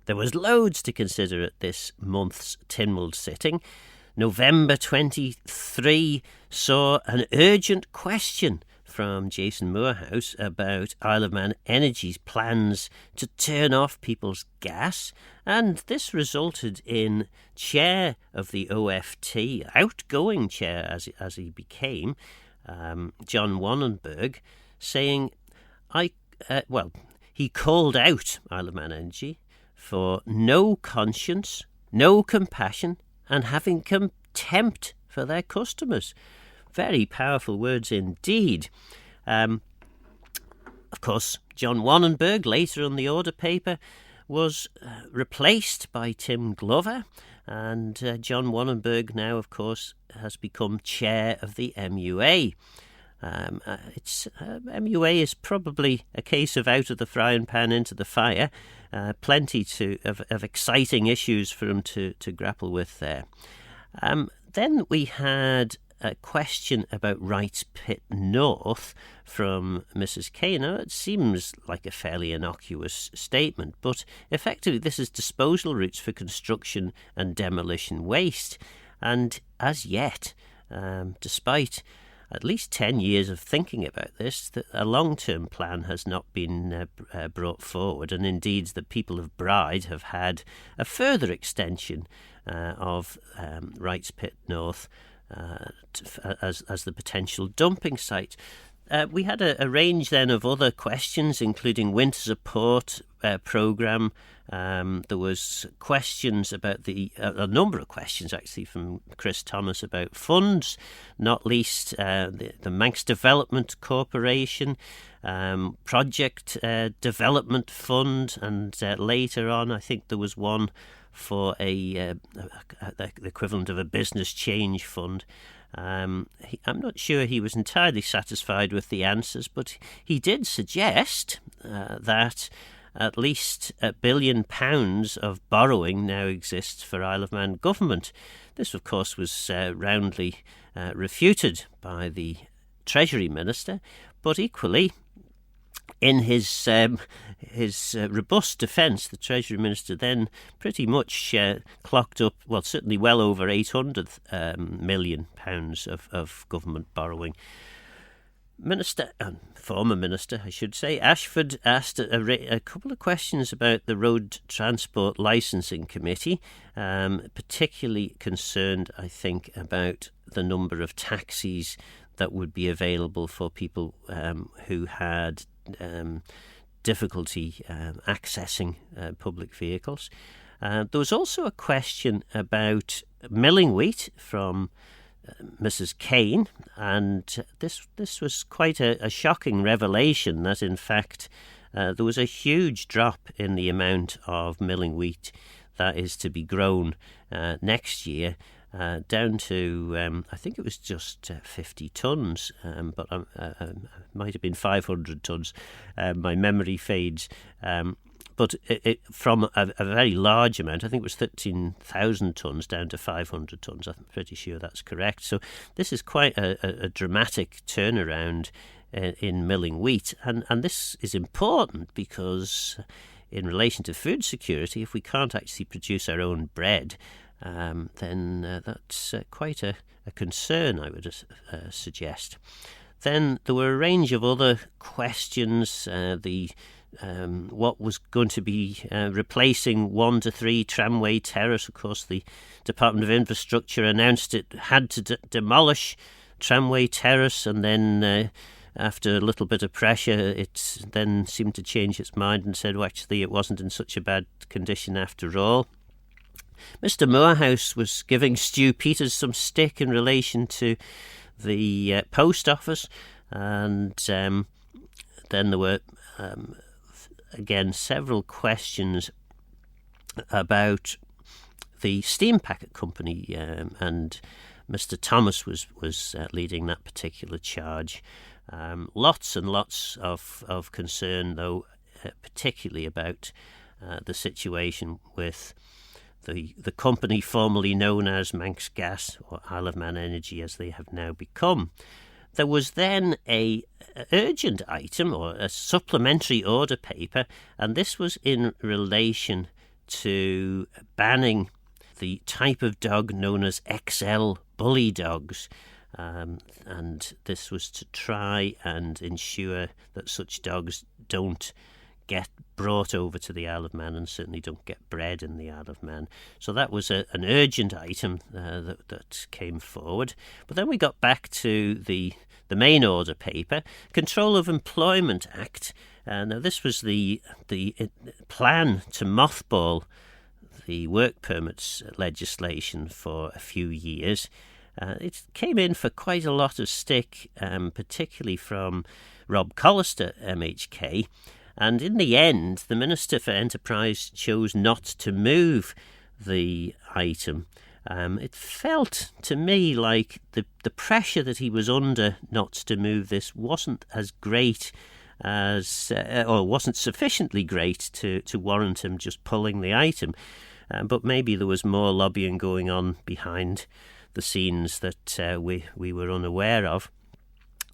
There was loads to consider at this month's Tynwald sitting. November 23 saw an urgent question from Jason Moorhouse about Isle of Man Energy's plans to turn off people's gas, and this resulted in chair of the OFT, outgoing chair as he became, John Wannenberg, saying, he called out Isle of Man Energy for no conscience, no compassion, and having contempt for their customers. Very powerful words indeed. Of course, John Wannenberg, later on the order paper, was replaced by Tim Glover, and John Wannenberg now, of course, has become chair of the MUA. MUA is probably a case of out of the frying pan into the fire. Plenty of exciting issues for him to grapple with there. Then we had a question about Wrights Pit North from Mrs. Kay. Now, it seems like a fairly innocuous statement, but effectively this is disposal routes for construction and demolition waste. And as yet, despite at least 10 years of thinking about this, a long-term plan has not been brought forward, and indeed the people of Bride have had a further extension of Wrights Pit North as the potential dumping site. We had a range then of other questions, including winter support programme. There was questions about a number of questions actually from Chris Thomas about funds, not least the Manx Development Corporation, Project Development Fund, and later on I think there was one for the equivalent of a business change fund. I'm not sure he was entirely satisfied with the answers, but he did suggest that at least £1 billion of borrowing now exists for Isle of Man government. This, of course, was roundly refuted by the Treasury Minister, but equally, in his robust defence, the Treasury Minister then pretty much clocked up, well, certainly well over £800 million of government borrowing. Former Minister, I should say, Ashford asked a couple of questions about the Road Transport Licensing Committee, particularly concerned, I think, about the number of taxis that would be available for people who had difficulty accessing public vehicles. There was also a question about milling wheat from Mrs. Kane, and this was quite a shocking revelation that in fact there was a huge drop in the amount of milling wheat that is to be grown next year, down to I think it was just 50 tonnes, but might have been 500 tonnes. My memory fades. But it from a very large amount, I think it was 13,000 tonnes down to 500 tonnes. I'm pretty sure that's correct. So this is quite a dramatic turnaround in milling wheat. And this is important because in relation to food security, if we can't actually produce our own bread, then that's quite a concern, I would suggest. Then there were a range of other questions. What was going to be replacing 1 to 3 Tramway Terrace. Of course, the Department of Infrastructure announced it had to demolish Tramway Terrace, and then after a little bit of pressure, it then seemed to change its mind and said, well, actually, it wasn't in such a bad condition after all. Mr. Moorhouse was giving Stu Peters some stick in relation to the post office, and then there were again several questions about the steam packet company, and Mr. Thomas was leading that particular charge. Lots and lots of concern, though, particularly about the situation with the company formerly known as Manx Gas, or Isle of Man Energy as they have now become. There was then a urgent item or a supplementary order paper, and this was in relation to banning the type of dog known as XL bully dogs. And this was to try and ensure that such dogs don't get brought over to the Isle of Man and certainly don't get bred in the Isle of Man. So that was an urgent item that came forward. But then we got back to the main order paper, Control of Employment Act. Now this was the plan to mothball the work permits legislation for a few years. It came in for quite a lot of stick, particularly from Rob Collister, MHK. And in the end, the Minister for Enterprise chose not to move the item. It felt to me like the pressure that he was under not to move this wasn't as great as, or wasn't sufficiently great to warrant him just pulling the item. But maybe there was more lobbying going on behind the scenes that we were unaware of.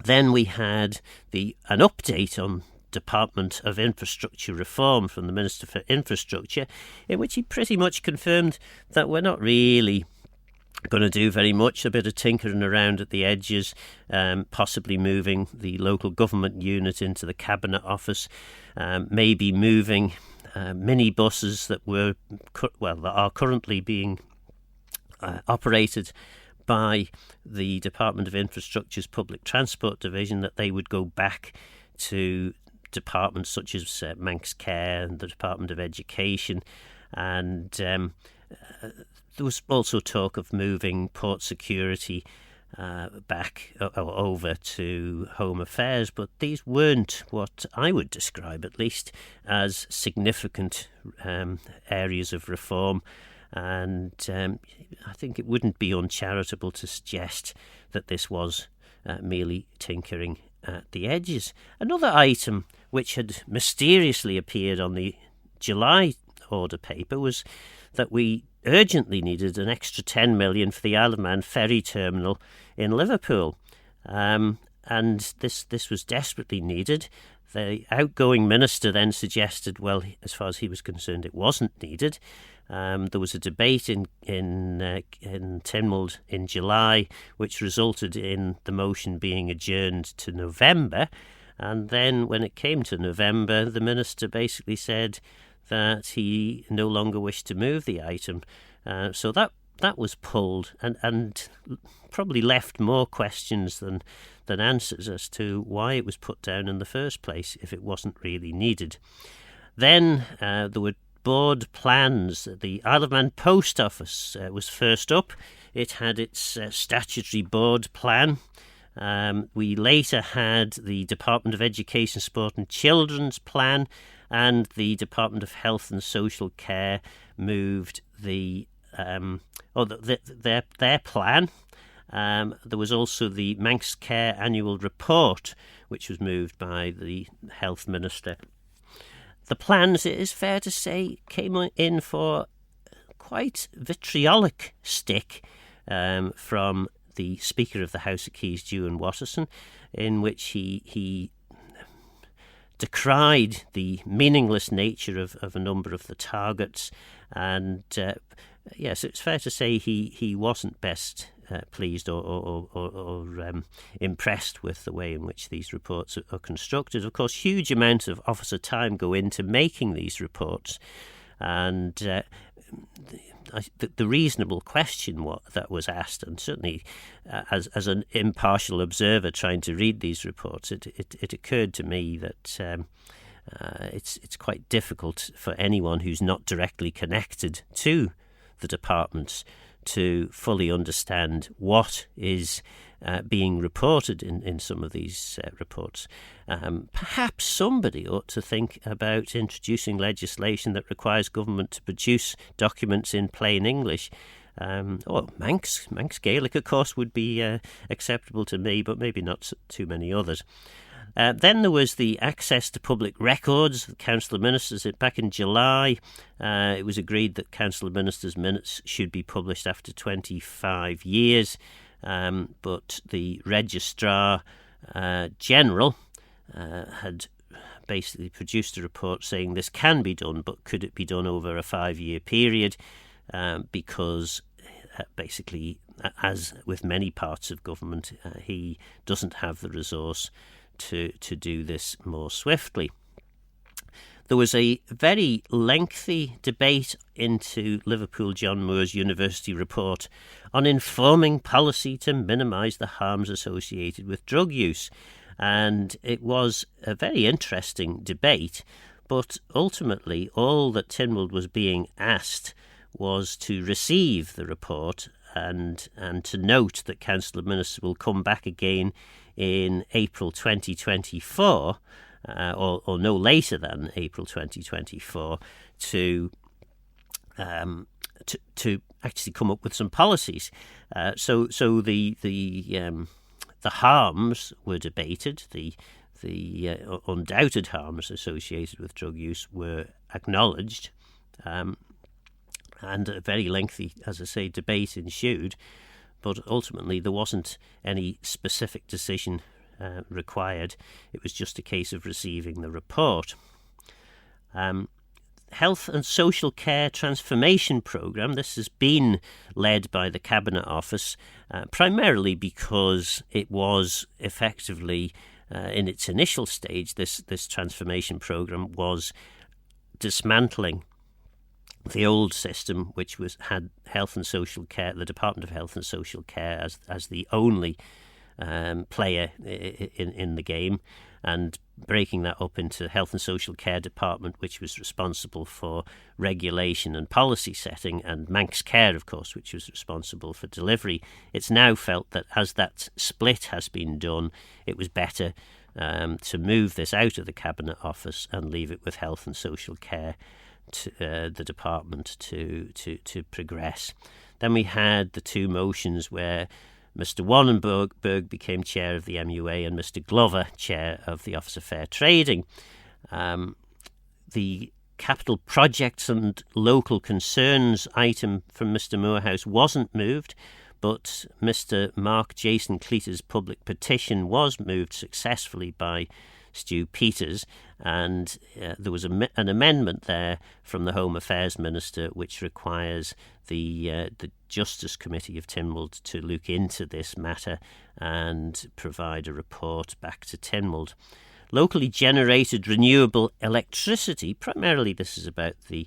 Then we had an update on Department of Infrastructure reform from the Minister for Infrastructure, in which he pretty much confirmed that we're not really going to do very much, a bit of tinkering around at the edges, possibly moving the local government unit into the Cabinet Office, maybe moving minibuses that are currently being operated by the Department of Infrastructure's Public Transport Division, that they would go back to departments such as Manx Care and the Department of Education. And there was also talk of moving port security back or over to Home Affairs, but these weren't what I would describe, at least, as significant areas of reform. And I think it wouldn't be uncharitable to suggest that this was merely tinkering at the edges. Another item which had mysteriously appeared on the July order paper was that we urgently needed an extra 10 million for the Isle of Man ferry terminal in Liverpool. And this was desperately needed. The outgoing minister then suggested, well, as far as he was concerned, it wasn't needed. There was a debate in Tynwald in July, which resulted in the motion being adjourned to November. And then when it came to November, the minister basically said that he no longer wished to move the item. So that was pulled and probably left more questions than answers as to why it was put down in the first place if it wasn't really needed. Then there were board plans. The Isle of Man Post Office was first up. It had its statutory board plan. We later had the Department of Education, Sport and Children's plan, and the Department of Health and Social Care moved their plan. There was also the Manx Care Annual Report, which was moved by the Health Minister. The plans, it is fair to say, came in for quite vitriolic stick from the Speaker of the House of Keys, Ewan Watterson, in which he decried the meaningless nature of a number of the targets. And yes, it's fair to say he wasn't best pleased or impressed with the way in which these reports are constructed. Of course, huge amounts of officer time go into making these reports, and the reasonable question that was asked, and certainly as an impartial observer trying to read these reports, it occurred to me that it's quite difficult for anyone who's not directly connected to the departments to fully understand what is being reported in some of these reports. Perhaps somebody ought to think about introducing legislation that requires government to produce documents in plain English. Or Manx Gaelic, of course, would be acceptable to me, but maybe not too many others. Then there was the access to public records. The Council of Ministers, back in July, it was agreed that Council of Ministers minutes should be published after 25 years. But the Registrar General had basically produced a report saying this can be done, but could it be done over a 5-year period? Because basically, as with many parts of government, he doesn't have the resource to do this more swiftly. There was a very lengthy debate into Liverpool John Moores University report on informing policy to minimise the harms associated with drug use. And it was a very interesting debate, but ultimately all that Tynwald was being asked was to receive the report and to note that Council of Ministers will come back again in April 2024, or no later than April 2024, to actually come up with some policies. So the harms were debated. The undoubted harms associated with drug use were acknowledged, and a very lengthy, as I say, debate ensued. But ultimately, there wasn't any specific decision required. It was just a case of receiving the report. Health and Social Care Transformation Programme. This has been led by the Cabinet Office, primarily because it was effectively, in its initial stage, this transformation programme was dismantling the old system, which had health and social care, the Department of Health and Social Care as the only player in the game, and breaking that up into Health and Social Care Department, which was responsible for regulation and policy setting, and Manx Care, of course, which was responsible for delivery. It's now felt that as that split has been done, it was better to move this out of the Cabinet Office and leave it with Health and Social Care, the department to progress. Then we had the two motions where Mr. Wannenberg became chair of the MUA and Mr. Glover chair of the Office of Fair Trading. The capital projects and local concerns item from Mr. Moorhouse wasn't moved, but Mr. Mark Jason Cleater's public petition was moved successfully by Stu Peters, and there was an amendment there from the Home Affairs Minister which requires the Justice Committee of Tynwald to look into this matter and provide a report back to Tynwald. Locally generated renewable electricity, primarily this is about the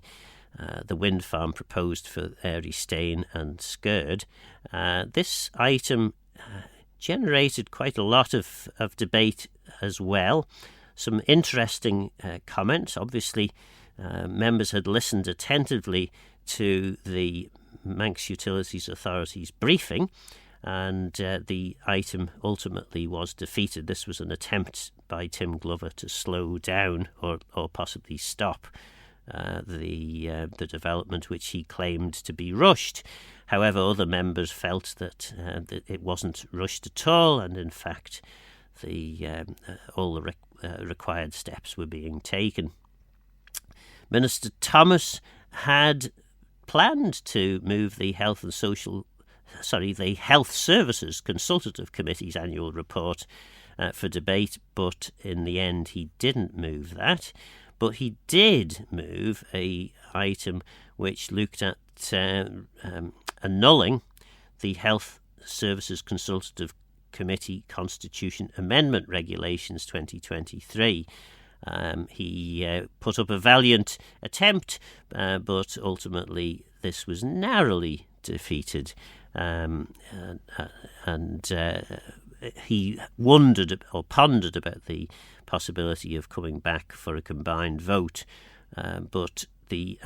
wind farm proposed for Airy Staine and Skird. This item generated quite a lot of debate as well. Some interesting comments. Obviously, members had listened attentively to the Manx Utilities Authority's briefing, and the item ultimately was defeated. This was an attempt by Tim Glover to slow down or possibly stop the development, which he claimed to be rushed. However, other members felt that it wasn't rushed at all, and in fact, all the required steps were being taken. Minister Thomas had planned to move the Health Services Consultative Committee's annual report for debate, but in the end he didn't move that. But he did move a item which looked at annulling the Health Services Consultative Committee Constitution Amendment Regulations 2023. He put up a valiant attempt, but ultimately this was narrowly defeated, and he wondered or pondered about the possibility of coming back for a combined vote, but the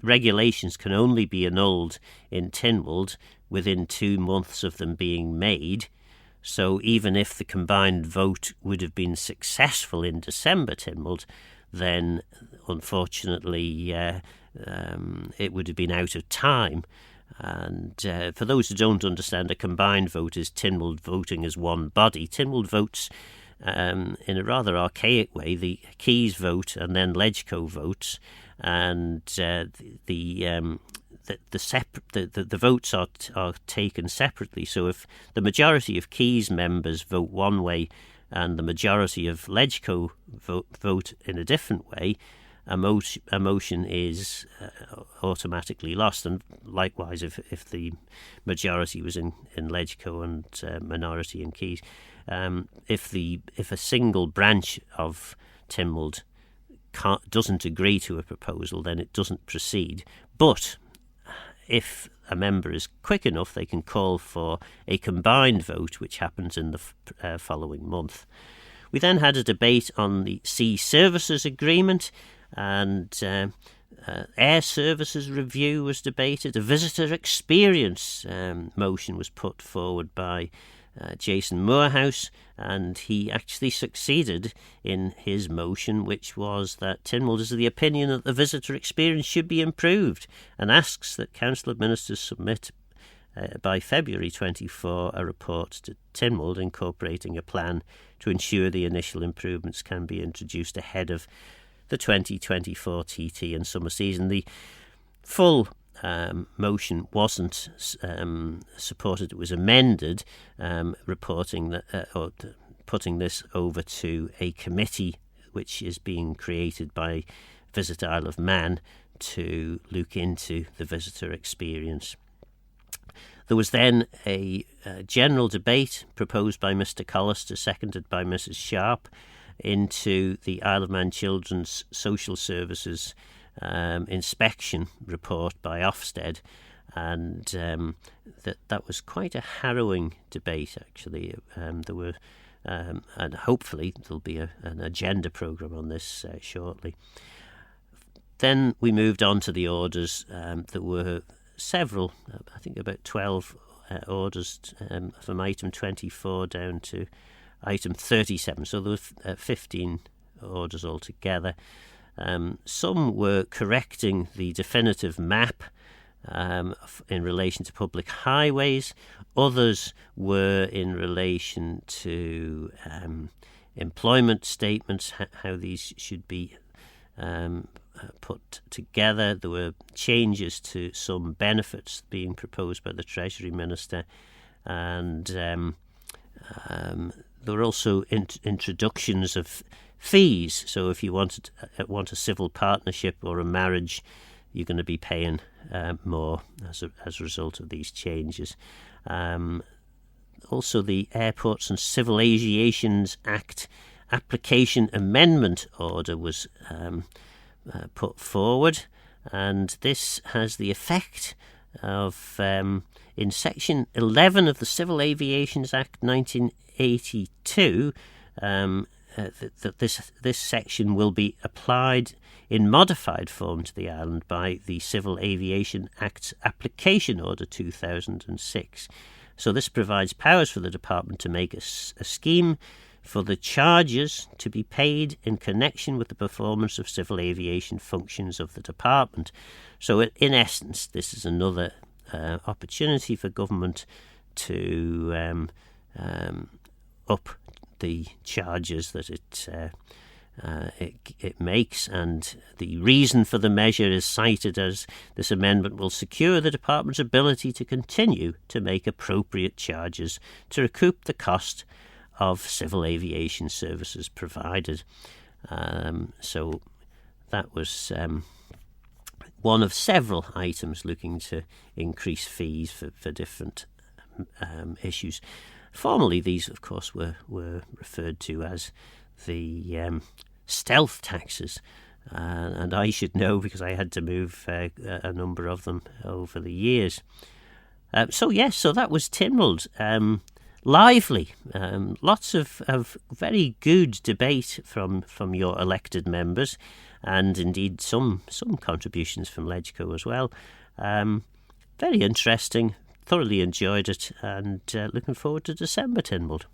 regulations can only be annulled in Tynwald within 2 months of them being made. So even if the combined vote would have been successful in December Tynwald, then unfortunately it would have been out of time. And for those who don't understand, a combined vote is Tynwald voting as one body. Tynwald votes in a rather archaic way. The Keys vote and then Ledgeco votes, and the votes are taken separately. So if the majority of Keys members vote one way and the majority of Legco vote in a different way, a motion is automatically lost. And likewise, if the majority was in Legco and minority in Keys, if a single branch of Tynwald doesn't agree to a proposal, then it doesn't proceed. But if a member is quick enough, they can call for a combined vote, which happens in the following month. We then had a debate on the Sea Services Agreement, and Air Services Review was debated. A visitor experience motion was put forward by Jason Moorhouse, and he actually succeeded in his motion, which was that Tynwald is of the opinion that the visitor experience should be improved, and asks that council ministers submit by February 24 a report to Tynwald incorporating a plan to ensure the initial improvements can be introduced ahead of the 2024 TT and summer season. The full motion wasn't supported. It was amended, reporting that or putting this over to a committee which is being created by Visit Isle of Man to look into the visitor experience. There was then a general debate proposed by Mr. Collister, seconded by Mrs. Sharp, into the Isle of Man Children's Social Services inspection report by Ofsted, and that was quite a harrowing debate, actually. There were, and hopefully there'll be an agenda programme on this shortly. Then we moved on to the orders. There were several, I think about 12 orders from item 24 down to item 37. So there were 15 orders altogether. Some were correcting the definitive map in relation to public highways. Others were in relation to employment statements, how these should be put together. There were changes to some benefits being proposed by the Treasury Minister, and there were also introductions of fees. So if you want a civil partnership or a marriage, you're going to be paying more as a result of these changes. Also, the Airports and Civil Aviations Act application amendment order was put forward, and this has the effect of, in Section 11 of the Civil Aviation Act 1982, that this section will be applied in modified form to the island by the Civil Aviation Act's Application Order 2006. So this provides powers for the department to make a scheme for the charges to be paid in connection with the performance of civil aviation functions of the department. So in essence, this is another opportunity for government to up the charges that it makes, and the reason for the measure is cited as this amendment will secure the department's ability to continue to make appropriate charges to recoup the cost of civil aviation services provided. So that was one of several items looking to increase fees for different issues. Formerly, these, of course, were referred to as the stealth taxes, and I should know because I had to move a number of them over the years. So that was Tynwald. Lively, lots of very good debate from your elected members, and indeed some contributions from Legco as well. Very interesting, thoroughly enjoyed it, and looking forward to December, Tynwald.